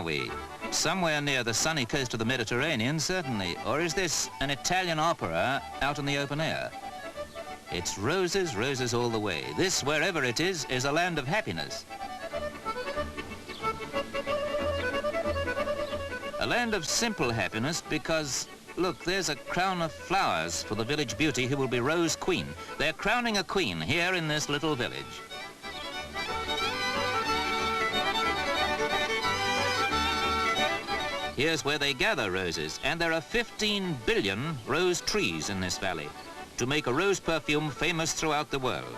are we? Somewhere near the sunny coast of the Mediterranean, certainly. Or is this an Italian opera out in the open air? It's roses, roses all the way. This, wherever it is a land of happiness. A land of simple happiness because, look, there's a crown of flowers for the village beauty who will be Rose Queen. They're crowning a queen here in this little village. Here's where they gather roses, and there are 15 billion rose trees in this valley to make a rose perfume famous throughout the world.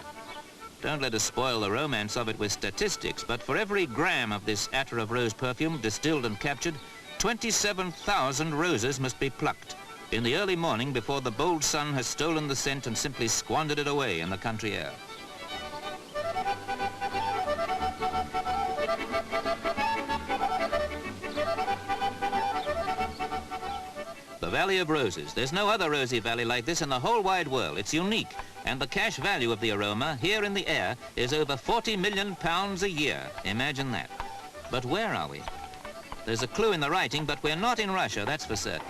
Don't let us spoil the romance of it with statistics, but for every gram of this attar of rose perfume distilled and captured, 27,000 roses must be plucked in the early morning before the bold sun has stolen the scent and simply squandered it away in the country air. The Valley of Roses. There's no other rosy valley like this in the whole wide world. It's unique, and the cash value of the aroma here in the air is over 40 million pounds a year. Imagine that. But where are we? There's a clue in the writing, but we're not in Russia, that's for certain.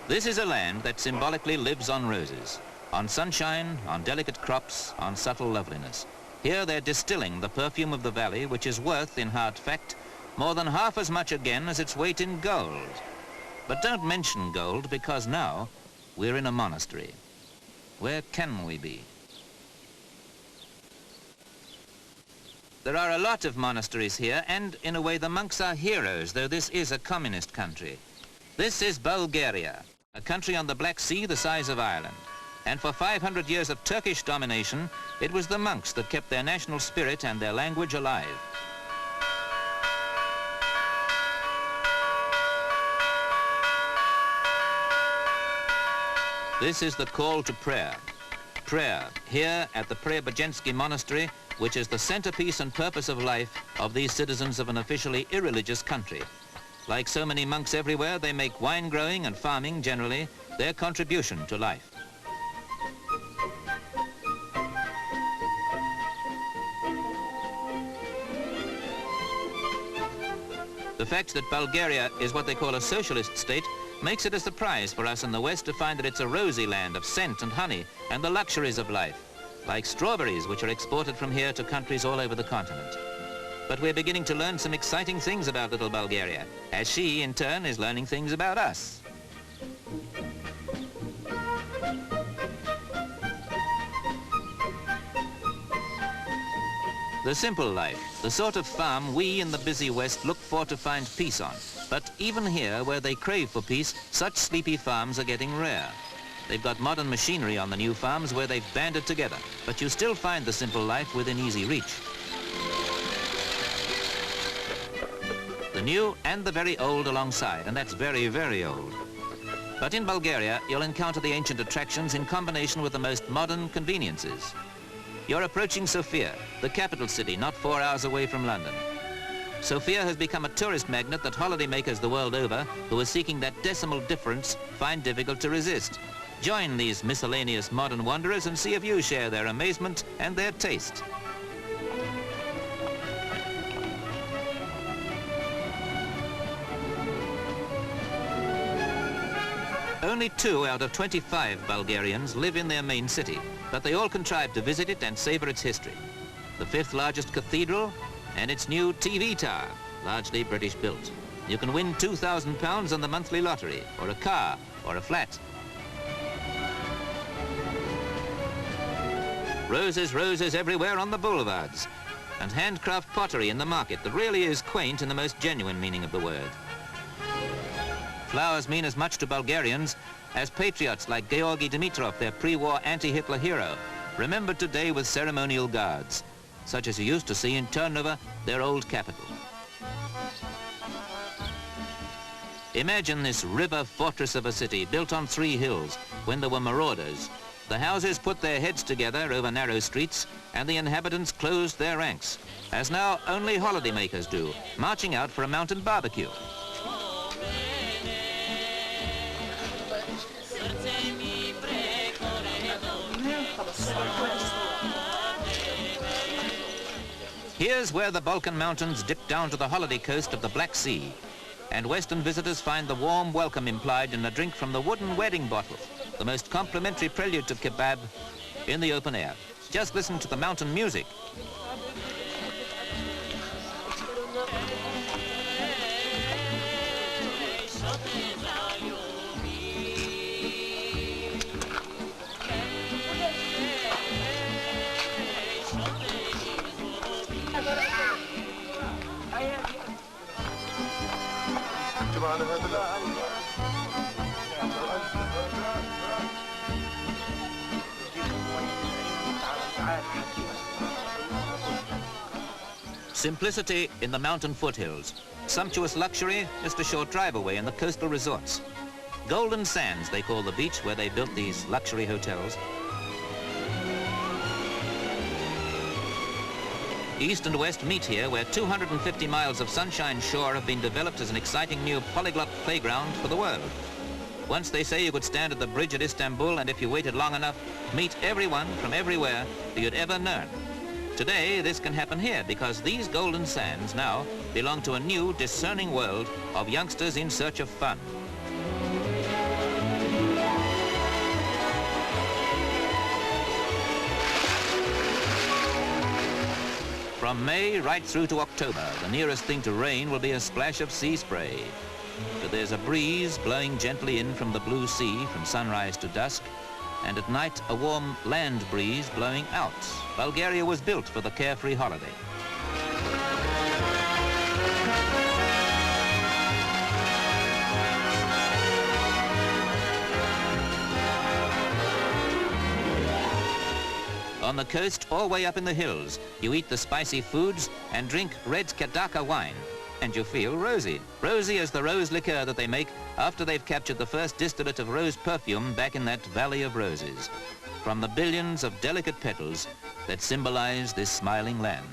This is a land that symbolically lives on roses, on sunshine, on delicate crops, on subtle loveliness. Here they're distilling the perfume of the valley, which is worth, in hard fact, more than half as much again as its weight in gold. But don't mention gold, because now we're in a monastery. Where can we be? There are a lot of monasteries here, and in a way the monks are heroes, though this is a communist country. This is Bulgaria, a country on the Black Sea the size of Ireland. And for 500 years of Turkish domination, it was the monks that kept their national spirit and their language alive. This is the call to prayer. Prayer, here at the Preobrazhensky Monastery, which is the centerpiece and purpose of life of these citizens of an officially irreligious country. Like so many monks everywhere, they make wine growing and farming, generally, their contribution to life. The fact that Bulgaria is what they call a socialist state makes it a surprise for us in the West to find that it's a rosy land of scent and honey and the luxuries of life, like strawberries which are exported from here to countries all over the continent. But we're beginning to learn some exciting things about little Bulgaria, as she, in turn, is learning things about us. The simple life, the sort of farm we in the busy West look for to find peace on. But even here, where they crave for peace, such sleepy farms are getting rare. They've got modern machinery on the new farms where they've banded together, but you still find the simple life within easy reach. The new and the very old alongside, and that's very, very old. But in Bulgaria, you'll encounter the ancient attractions in combination with the most modern conveniences. You're approaching Sofia, the capital city, not 4 hours away from London. Sofia has become a tourist magnet that holidaymakers the world over who are seeking that decimal difference find difficult to resist. Join these miscellaneous modern wanderers and see if you share their amazement and their taste. Only 2 out of 25 Bulgarians live in their main city, but they all contrive to visit it and savor its history. The 5th largest cathedral and its new TV tower, largely British built. You can win £2,000 on the monthly lottery, or a car, or a flat. Roses, roses everywhere on the boulevards, and handcraft pottery in the market that really is quaint in the most genuine meaning of the word. Flowers mean as much to Bulgarians as patriots like Georgy Dimitrov, their pre-war anti-Hitler hero, remembered today with ceremonial guards, such as you used to see in Turnova, their old capital. Imagine this river fortress of a city built on 3 hills when there were marauders. The houses put their heads together over narrow streets and the inhabitants closed their ranks, as now only holidaymakers do, marching out for a mountain barbecue. Here's where the Balkan Mountains dip down to the holiday coast of the Black Sea, and Western visitors find the warm welcome implied in a drink from the wooden wedding bottle, the most complimentary prelude to kebab in the open air. Just listen to the mountain music. Simplicity in the mountain foothills. Sumptuous luxury just a short drive away in the coastal resorts. Golden Sands, they call the beach where they built these luxury hotels. East and west meet here, where 250 miles of sunshine shore have been developed as an exciting new polyglot playground for the world. Once they say you could stand at the bridge at Istanbul and if you waited long enough, meet everyone from everywhere that you'd ever known. Today, this can happen here because these golden sands now belong to a new, discerning world of youngsters in search of fun. From May right through to October, the nearest thing to rain will be a splash of sea spray. But there's a breeze blowing gently in from the blue sea from sunrise to dusk, and at night a warm land breeze blowing out. Bulgaria was built for the carefree holiday. On the coast, all the way up in the hills, you eat the spicy foods and drink red Kadaka wine, and you feel rosy. Rosy as the rose liqueur that they make after they've captured the first distillate of rose perfume back in that valley of roses, from the billions of delicate petals that symbolize this smiling land.